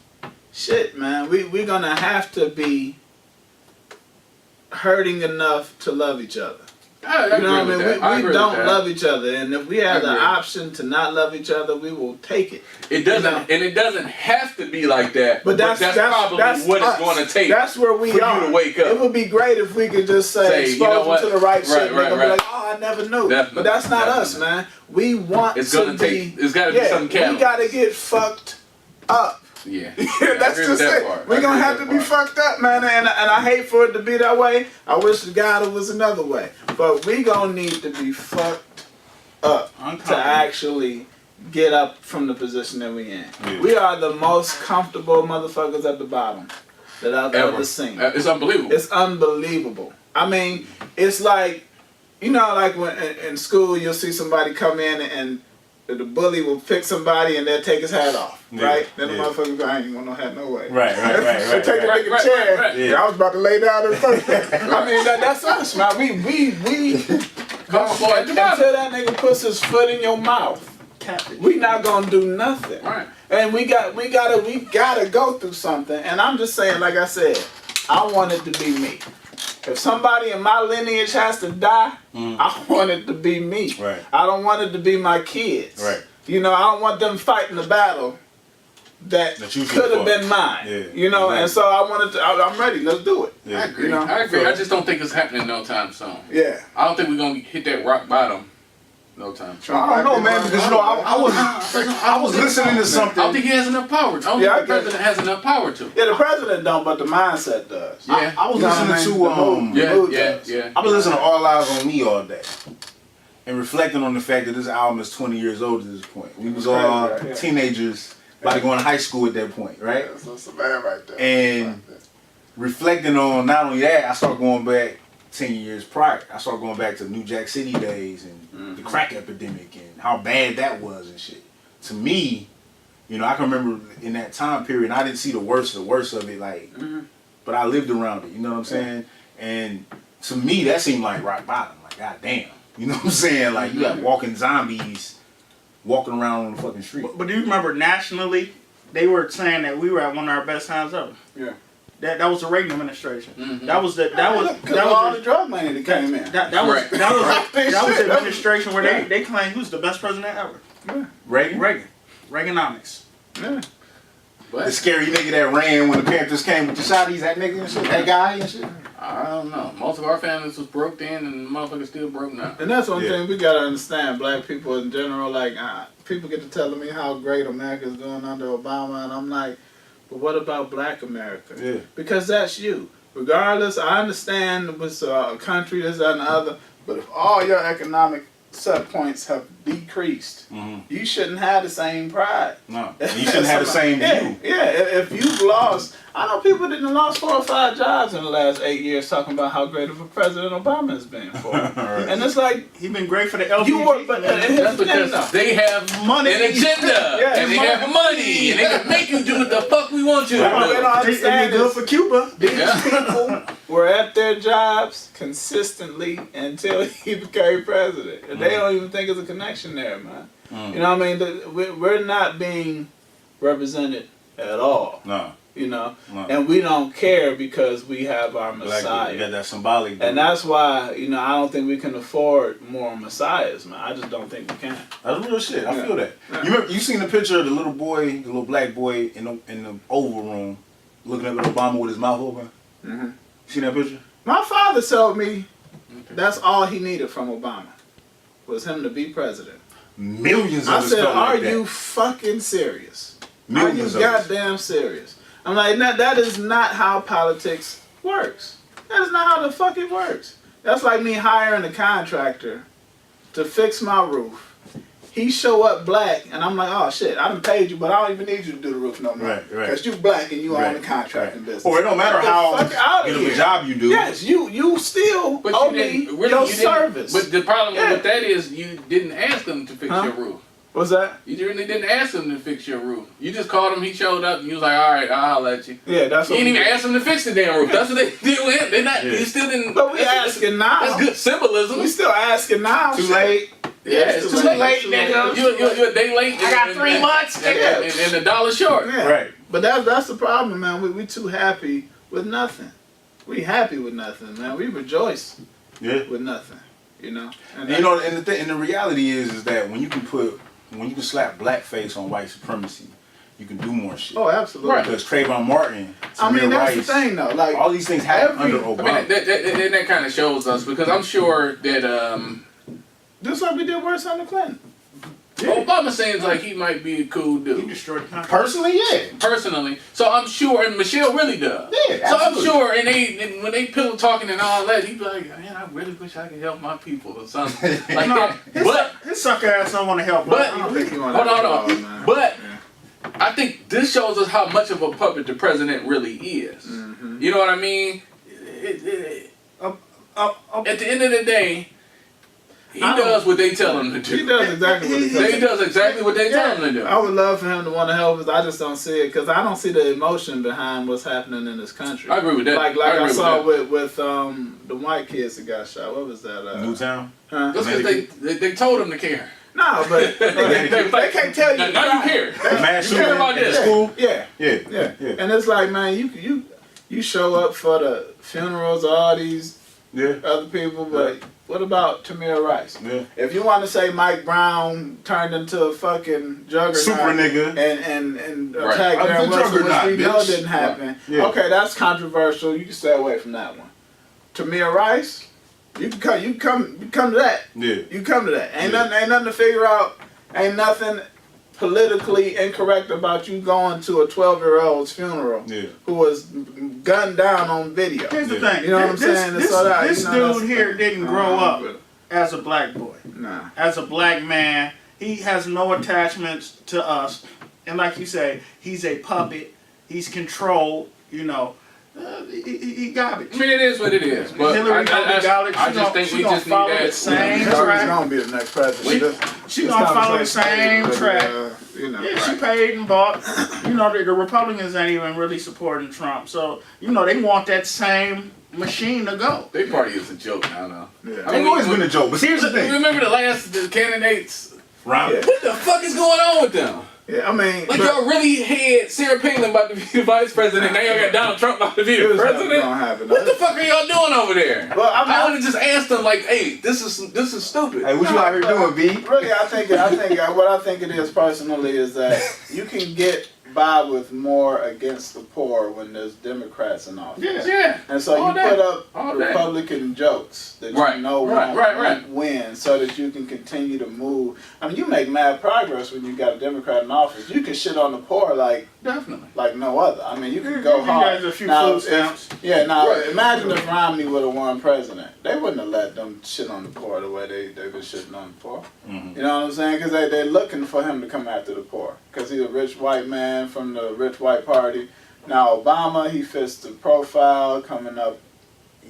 shit, man. We're gonna have to be hurting enough to love each other. I You know agree what I with mean? that. I We agree don't with that. love each other, and if we have the agree. option to not love each other, we will take it. It doesn't, You know? and it doesn't have to be like that. But that's probably what us. it's going to take. That's where we for you are. to wake up. It would be great if we could just say Say, you know expose what? them to the right shit. Right, and right, they gonna right. be like, oh, I never knew. Definitely, But that's not us, definitely. man. We want It's to gonna be. take. It's got to be some We catalyst. gotta get fucked up. Yeah. That's I agree just with that it. part. We're I gonna agree have with to be that part. fucked up, man. And I hate for it to be that way. I wish to God it was another way. But we gonna need to be fucked up to actually get up from the position that we in. Yeah. We are the most comfortable motherfuckers at the bottom that I've ever seen. It's unbelievable. It's unbelievable. I mean, it's like, you know, like when in school you'll see somebody come in and the bully will pick somebody and they'll take his hat off, Yeah, right? Then the yeah. motherfucker go, I ain't want no hat no way. Right. They take the right, nigga right, chair. right, right. Yeah, I was about to lay down in front of I mean, that's us, man. We Come on, boy. until that nigga puts his foot in your mouth, we not gonna do nothing. Right. And we gotta go through something. And I'm just saying, like I said, I want it to be me. If somebody in my lineage has to die, I want it to be me. Right. I don't want it to be my kids. Right. You know, I don't want them fighting the battle that That you could have fought. been mine. Yeah. You know, Right. and so I wanted to. I'm ready. Let's do it. Yeah. I agree. You know? I agree. So- I just don't think it's happening no time soon. Yeah. I don't think we're gonna hit that rock bottom no time soon. I don't know, man, because you know I was listening to I something. don't think he has enough power. I don't Yeah, I think the get it. president has enough power to. Yeah, the president don't, but the mindset does. Yeah. I was You know what I listening mean? to The mood Yeah. does. I've been listening to All Eyes on Me all day, and reflecting on the fact that this album is 20 years old at this point. We was all Crazy, right? Yeah. teenagers, about to go into high school at that point, right? That's a man right there. And reflecting on not only that, I started going back 10 years prior. I started going back to New Jack City days and the crack epidemic and how bad that was and shit. To me, you know, I can remember in that time period, I didn't see the worst of it, like, but I lived around it, you know what I'm saying? And to me, that seemed like rock bottom, like, goddamn. You know what I'm saying? Like, you got walking zombies walking around on the fucking street. But do you remember nationally, they were saying that we were at one of our best times ever. Yeah. That was the Reagan administration. Mhm. That was the all the drug money that came in. that was Right. that was the administration where they claimed he was the best president ever. Reagan? Reaganomics. Yeah. The But scary nigga that ran when the Panthers came with the shotties, that nigga and shit, that guy and shit. I don't know. Most of our families was broke then, and the motherfuckers still broke now. And that's one Yeah. thing we gotta understand. Black people in general, like people get to telling me how great America's doing under Obama, and I'm like, but what about Black America? Yeah. Because that's you. Regardless, I understand it was a country, this, that, and the other, but if all your economic set points have decreased, you shouldn't have the same pride. No, you shouldn't have the same Yeah, view. yeah. If you've lost, I know people didn't lost 4 or 5 jobs in the last 8 years talking about how great of a president Obama has been for. Right. And it's like, He been great for the LGBT. you were, but That's because they have Money. an agenda, Yeah, and they have money, and they can make you do what the fuck we want you to What they do. don't understand good is for Cuba. these Yeah. people were at their jobs consistently until he became president. And they don't even think there's a connection there, man. You know what I mean? We're not being represented at all, No, you know? no. And we don't care because we have our Black Messiah. you got that symbolic. And that's why, you know, I don't think we can afford more messiahs, man. I just don't think we can. That's real shit. I Yeah. feel that. Yeah. You remember? You seen the picture of the little boy, the little black boy in the Oval Room, looking up at Obama with his mouth open. Mhm. Seen that picture? My father told me that's all he needed from Obama was him to be president. Millions of I us said, felt are like that. you fucking serious? Millions Are you of us. goddamn serious? I'm like, that is not how politics works. That is not how the fuck it works. That's like me hiring a contractor to fix my roof. He show up black, and I'm like, oh shit, I done paid you, but I don't even need you to do the roof no more. Right, right. Because you black and you own Right, the contracting business. Or it don't matter Get the how fuck out of good of a here. job you do. Yes, you still But owe you me didn't really your you didn't- service. But the problem Yeah. with that is you didn't ask them to fix Huh? your roof. What's that? You really didn't ask him to fix your roof. You just called him. He showed up, and you was like, "All right, I'll holler at you." Yeah, that's You what didn't we even ask him to fix the damn roof. That's what they did with him. They not. Yeah. You still didn't. But we that's- asking now. That's good symbolism. We still asking now. Too shit. late. Yeah, it's too late, nigga. You're a day late. I got 3 months, and a dollar short. Yeah. Right. But that's the problem, man. We too happy with nothing. We happy with nothing, man. We rejoice Yeah. with nothing. You know. And you know, and the reality is that when you can slap blackface on white supremacy, you can do more shit. Oh, absolutely. Right. Because Trayvon Martin, I mean, Tamir that's Rice, the thing, though. Like, all these things happen every- under I Obama. mean, that kind of shows us because I'm sure that just like we did worse on the Clinton. Obama seems like he might be a cool He dude. destroyed the country. Personally, yeah. Personally, so I'm sure, and Michelle really does. Yeah, So I'm absolutely. sure, and when they pillow talking and all that, he'd be like, "Man, I really wish I could help my people or something like that." But His sucker ass don't want to help. But- I don't think you want hold to on. man. But Yeah. I think this shows us how much of a puppet the president really is. Mhm. You know what I mean? At the end of the day, He does what they tell him to do. He does exactly what He does exactly what they tell him to do. I would love for him to want to help us. I just don't see it because I don't see the emotion behind what's happening in this country. I agree with that. Like I agree I saw with with the white kids that got shot. What was that? Newtown. Huh? That's because they told him to care. No, but they can't tell you. Now you care. Mass You care about shooting at this. school. Yeah. Yeah. And it's like, man, you show up for the funerals of all these other people, but what about Tamir Rice? Yeah. If you want to say Mike Brown turned into a fucking juggernaut, Super nigga. and Right. attacked I'm Darren the Wilson, which juggernaut, we know bitch. didn't happen. Right. Yeah. Okay, that's controversial. You can stay away from that one. Tamir Rice, you come to that. Yeah. You come to that. Ain't nothing to figure out. Ain't nothing politically incorrect about you going to a 12-year-old's funeral who was gunned down on video. Here's the thing. You know what I'm saying? This So that, this you know, dude here didn't grow up as a black boy. Nah. As a black man, he has no attachments to us. And like you say, he's a puppet. He's controlled, you know. He garbage. I mean, it is what it is. But Hillary gonna be garbage. I just think we just need follow that. the same Hillary's track. gonna be the next president. She gonna follow the same track. You know, Yeah, she paid and bought. You know, the Republicans ain't even really supporting Trump. So, you know, they want that same machine to go. Their party is a joke now, though. Yeah. I mean, They've always been a joke, but here's the thing. Remember the candidates? Ron. Yeah. What the fuck is going on with them? Yeah, I mean, Like, y'all really had Sarah Palin about to be the vice president. Now y'all got Donald Trump about to be the here's what's president. gonna happen. What the fuck are y'all doing over there? Well, I would have just asked them, like, hey, this is stupid. Hey, what you out here doing, B? Really, I think what I think it is personally is that you can get by with more against the poor when there's Democrats in office. Yeah. And so All you day. put up All day. Republican jokes that Right. you know Right. won't win so that you can continue to move. I mean, you make mad progress when you got a Democrat in office. You can shit on the poor like Definitely. no other. I mean, you can go You hard. guys a few Now, food stamps. Right. Imagine if Romney would have won president. They wouldn't have let them shit on the poor the way they've been shitting on the poor. Mhm. You know what I'm saying? Because they're looking for him to come after the poor. Because he's a rich white man from the rich white party. Now, Obama, he fits the profile, coming up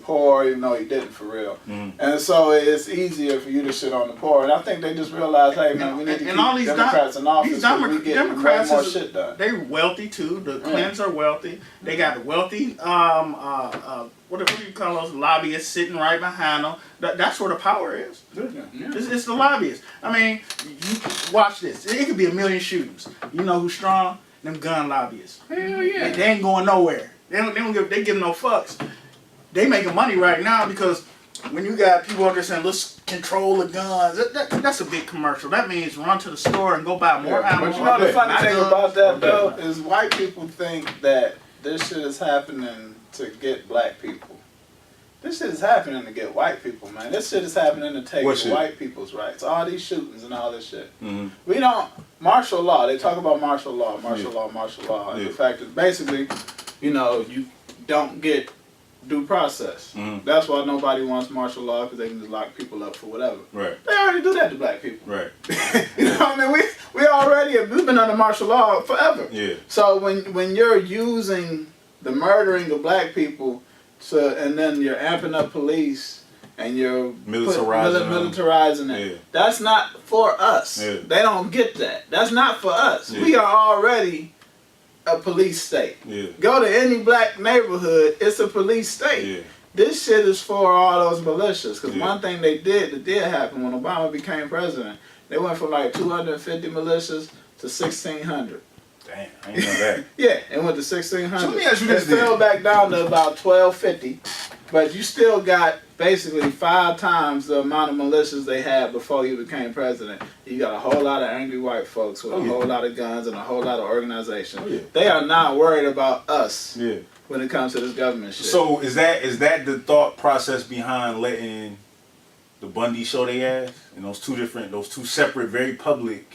poor, even though he didn't for real. Mhm. And so it's easier for you to shit on the poor. And I think they just realized, hey, man, we need to And keep all these Democrats in office these because we get Democrats way more is- shit done. They wealthy too. The Clintons are wealthy. They got wealthy what do you call those lobbyists sitting right behind them. That's where the power is. It's the lobbyists. I mean, you watch this. It could be a million shootings. You know who's strong? Them gun lobbyists. Hell yeah. They ain't going nowhere. They give no fucks. They making money right now because when you got people out there saying, let's control the guns, that's a big commercial. That means run to the store and go buy more ammo. But you know the funny Not thing guns. about that though is white people think that this shit is happening to get black people. This shit is happening to get white people, man. This shit is happening to take What shit? white people's rights. All these shootings and all this shit. Mhm. We don't martial law. They talk about martial law, martial law, and Yeah. the fact is basically, you know, you don't get due process. Mhm. That's why nobody wants martial law because they can just lock people up for whatever. Right. They already do that to black people. Right. You know what I mean? We've been under martial law forever. Yeah. So when you're using the murdering of black people, and then you're amping up police and you're militarizing it, Yeah. that's not for us. Yeah. They don't get that. That's not for us. Yeah. We are already a police state. Yeah. Go to any black neighborhood, it's a police state. Yeah. This shit is for all those militias. Because Yeah. one thing that did happen when Obama became president, they went from like 250 militias to 1,600. Damn, I ain't know that. Yeah, it went to 1,600. So let me ask you this It fell then. back down to about 1,250, but you still got basically 5 times the amount of militias they had before he became president. You got a whole lot of angry white folks with a whole lot of guns and a whole lot of organization. Oh, yeah. They are not worried about us Yeah. when it comes to this government shit. So is that the thought process behind letting the Bundy show their ass and those two separate, very public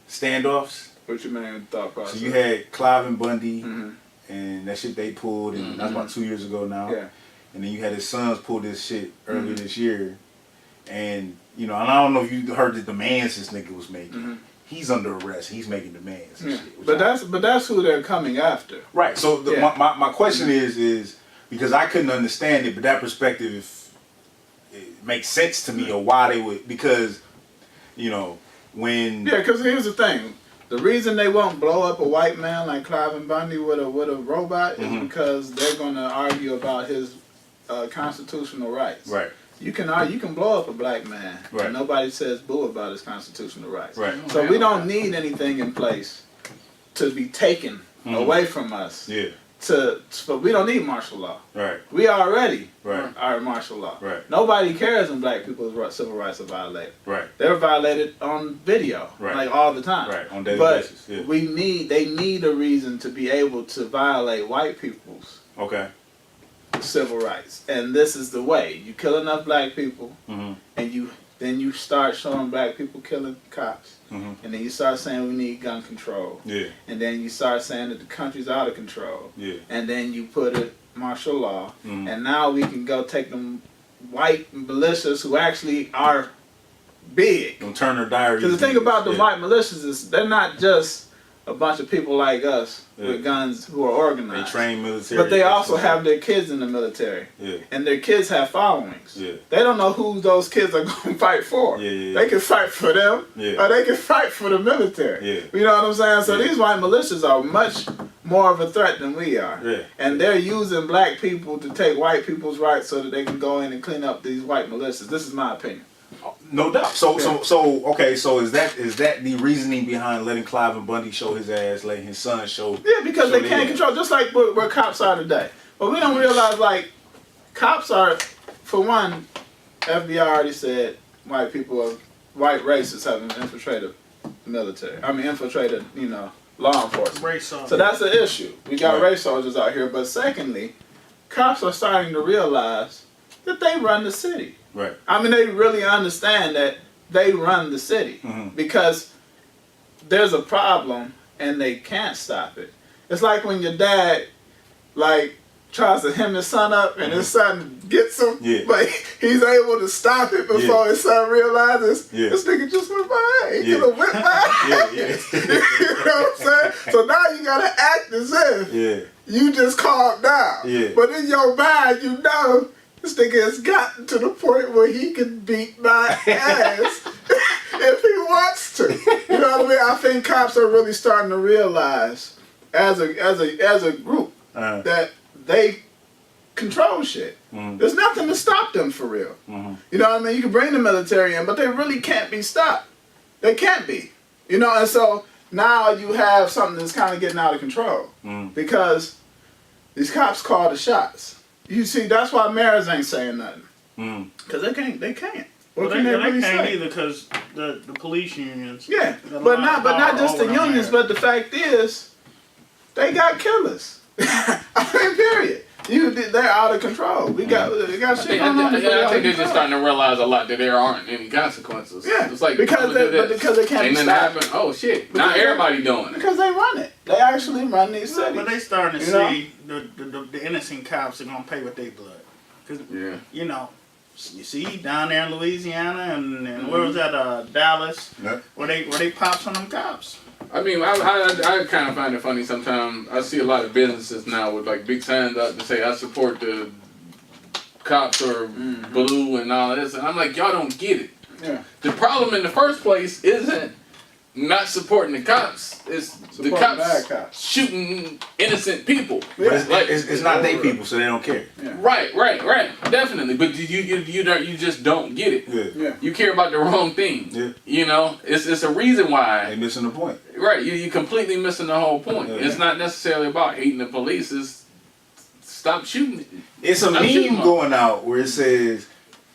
standoffs? What you mean thought process? So you had Clive and Bundy Mhm. and that shit they pulled, and that's about 2 years ago now. Yeah. And then you had his sons pull this shit earlier this year, and and I don't know if you heard the demands this nigga was making. He's under arrest. He's making demands. And Yeah. shit, which But that's who they're coming after. right. So Yeah. my question is because I couldn't understand it, but that perspective make sense to me or why they would, because you know when Yeah, because here's the thing. The reason they won't blow up a white man like Cliven Bundy with a robot is because they're going to argue about his constitutional rights. right. You can blow up a black man, Right. and nobody says boo about his constitutional rights. Right. So we don't need anything in place to be taken away from us. Yeah. But we don't need martial law. Right. We already Right. are martial law. Right. Nobody cares when black people's civil rights are violated. Right. They're violated on video, Right. like all the time. Right. On daily But basis. Yeah. they need a reason to be able to violate white people's Okay. civil rights, and this is the way. You kill enough black people, Mhm. and then you start showing black people killing cops, Mhm. and then you start saying we need gun control, Yeah. and then you start saying that the country's out of control, Yeah. and then you put it martial law, Mhm. and now we can go take them white militias who actually are big. Don't turn their diaries. Because the thing about the yeah. white militias is they're not just a bunch of people like us with guns who are They organized. train military. But they also have their kids in the military. Yeah. And their kids have followings. Yeah. They don't know who those kids are going to fight for. Yeah, yeah, yeah. They can fight for them, Yeah. or they can fight for the military. Yeah. You know what I'm saying? So Yeah. these white militias are much more of a threat than we are. Yeah. And they're using black people to take white people's rights so that they can go in and clean up these white militias. This is my opinion. No doubt. So okay. So is that the reasoning behind letting Cliven Bundy show his ass, letting his son show? Yeah, because show they their can't ass? control, just like where cops are today. But we don't realize, like, cops are, for one, FBI already said white racists have infiltrated the military. Infiltrated, law enforcement. Race song. So that's an issue. We got Right. race soldiers out here. But secondly, cops are starting to realize that they run the city. Right. They really understand that they run the city Mhm. because there's a problem and they can't stop it. It's like when your dad, tries to hem his son up and his son gets him, Yeah. but he's able to stop it before his son realizes Yeah. this nigga just went by. He Yeah. could have whipped my Yeah, ass. yeah. You know what I'm saying? So now you gotta act as if Yeah. you just calmed down. Yeah. But in your mind, you know this nigga has gotten to the point where he can beat my ass if he wants to. You know what I mean? I think cops are really starting to realize, as a group, that they control shit. Mhm. There's nothing to stop them for real. Mhm. You know what I mean? You can bring the military in, but they really can't be stopped. They can't be. And so now you have something that's kind of getting out of control Mhm. because these cops call the shots. You see, that's why mayors ain't saying nothing. Mhm. Because they can't. Well, What they can they really can't say? either because the police unions. Yeah, got a but lot of not power just the over them unions, there. but the fact is, they got killers. Period. They're out of control. They got shit going on. I think they're just starting to realize a lot that there aren't any consequences. Yeah, It's like because they can't ain't be nothing stopped. happen. Oh shit! Not everybody doing it. Because they run it. They actually run these cities. But they starting to You know? see the innocent cops are gonna pay with their blood. Cause Yeah. you see down there in Louisiana and where was that? Dallas, Yeah. where they pops on them cops. I kind of find it funny sometimes. I see a lot of businesses now with big signs up to say I support the cops or blue and all of this, and I'm like, y'all don't get it. Yeah. The problem in the first place isn't not supporting the cops. It's the Supporting cops, bad cops. shooting innocent people. But it's Like, not they people, so they don't care. right, definitely. But you just don't get it. Yeah. Yeah. You care about the wrong thing. Yeah. It's a reason They why. missing the point. Right, you're completely missing the whole point. Yeah. It's not necessarily about hating the police. It's stop shooting. It's a I'm shooting meme them. going out where it says,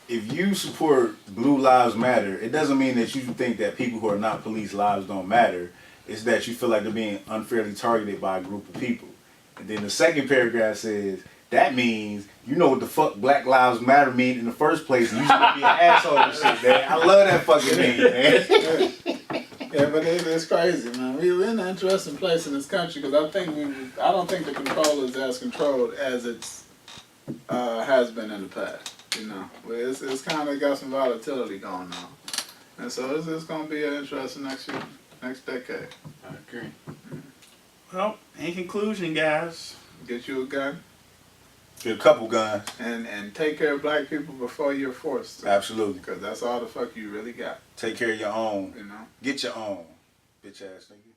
if you support Blue Lives Matter, it doesn't mean that you think that people who are not police lives don't matter. It's that you feel like they're being unfairly targeted by a group of people. And then the second paragraph says, that means you know what the fuck Black Lives Matter mean in the first place, and you should be an asshole and shit, man. I love that fucking meme, man. Yeah, but it's crazy, man. We're in an interesting place in this country because I don't think the control is as controlled as it's has been in the past. It's kind of got some volatility going on, and so it's going to be an interesting next decade. I agree. Well, in conclusion, guys, Get you a gun. Get a couple guns. And take care of black people before you're forced to. Absolutely. Because that's all the fuck you really got. Take care of your own. You know? Get your own. Bitch ass nigga.